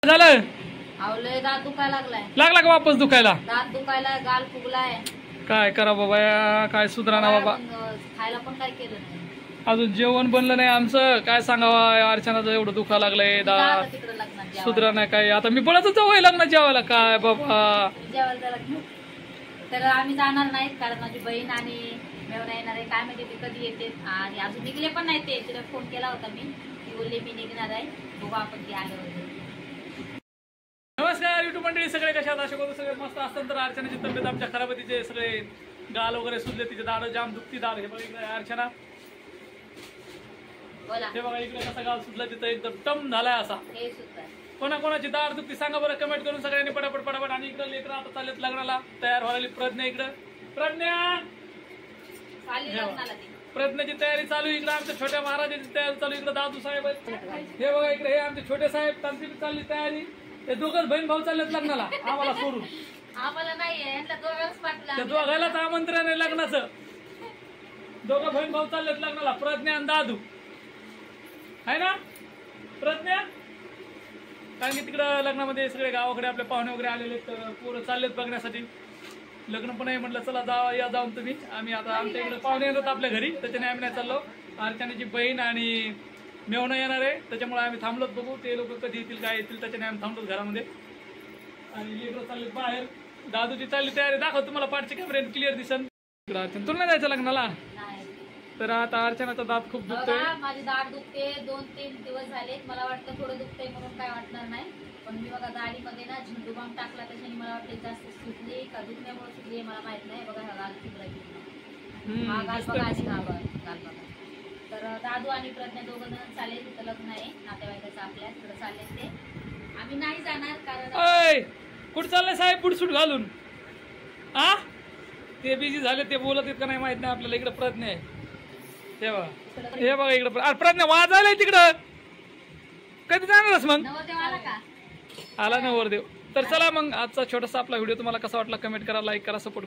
झालं? आवलंय, दात दुखायला लागलाय. लागला का वापस दुखायला? दात दुखायला, गाल फुगलाय. काय करा बाबा, काय सुधरा ना बाबा. खायला पण काय केलं नाही. अजून जेवण बनलं नाही आमचं. काय सांगावं, अर्चनाचं एवढं दुखा लागलंय. दात सुधरा नाही काय. आता मी पळतच जाऊ लग्नात जेवायला. काय बाबा जेवायला तर आम्ही जाणार नाहीत, कारण माझी बहीण आणि मेवणा येणार आहे. काय माहिती ते कधी येते, आणि अजून निघले पण नाही. ते तिला फोन केला होता मी, ती बोलली मी निघणार आहे, बघू आपण ती आल्यावर. नमस्कार युट्यूब मंडळी, सगळे कशात? आशा करतो सगळे मस्त असतात. तर अर्चनाची तब्येत आमच्या खराब आहे. तिचे सगळे गाल वगैरे सुजले, तिचे दाढ जाम दुखती. दाढ हे बघा इकडे अर्चना, हे बघा इकडे कसा गाल सुजला, तिथं एकदम टम झालाय असा. कोणाकोणाची दाढ दुखती सांगा बरं कमेंट करून सगळ्यांनी पटापट पटापट. आणि इकडे लेकरं आता चाललेत लग्नाला, तयार व्हायला. प्रज्ञा इकडे, प्रज्ञाची तयारी चालू. इकडे आमच्या छोट्या महाराजांची तयारी चालू. इकडे दादू साहेब आहेत, हे बघा इकडे हे आमचे छोटे साहेब. त्यांची चालली तयारी. ते दोघच बहीण भाऊ चाललेत लग्नाला आम्हाला सोडून. आम्हाला नाहीये, त्या दोघायलाच आमंत्रण आहे लग्नाचं. दोघं बहीण भाऊ चाललेत लग्नाला, प्रज्ञा आणि दादू आहे ना. प्रज्ञा कारण की तिकडं लग्नामध्ये सगळे गावाकडे आपले पाहुणे वगैरे आलेले पोरं चाललेत बघण्यासाठी. लग्न पण आहे म्हटलं, चला या जाऊन तुम्ही. आम्ही आता आमच्या इकडे पाहुणे येतात आपल्या घरी, त्याच्याने आम्ही नाही चाललो. अर्चनाची बहीण आणि मेवणं येणार आहे, त्याच्यामुळे आम्ही थांबलोत. बघू ते लोक कधी येतील काय येतील, त्याच्याने आम्ही थांबलोत घरामध्ये. आणि लेकरं चालले बाहेर. दादूची चालली तयारी. दाखव तुम्हाला पाठचे कॅमेरे क्लिअर दिसन. अर्चना तुला नाही जायचं लग्नाला? तर आता अर्चनाचा दात खूप दुखतोय. माझी दाढ दुखते, 2-3 दिवस झाले. मला वाटतं थोडं दुखतंय म्हणून काय वाटणार नाही, पण मी बघा दाढीमध्ये ना झेंडू बाम टाकला, त्याच्याने मला वाटतं जास्त सुटली का दुखण्यामुळे सुटली मला माहित नाही. बघा हा गाल सुटला, हा गाल बघा अशी, हा गाल बघा. तर दादू आणि प्रज्ञा दोघं जण चालेल, तिथं लग्न आहे नातेवाईकाचं आपल्या, तिकडे चालले ते. आम्ही नाही जाणार कारण कुठं चाललंय साहेब बुटसूट घालून? आ ते बिझी झाले, ते बोलत आहेत का नाही माहित नाही आपल्याला. इकडे प्रज्ञा आहे, हे बघा इकडे प्रज्ञा वाजायला तिकडं. कधी जाणारच मग? आला नवरदेव. तर चला मग आजचा छोटासा आपला व्हिडिओ तुम्हाला कसा वाटला कमेंट करा, लाईक करा, सपोर्ट करा.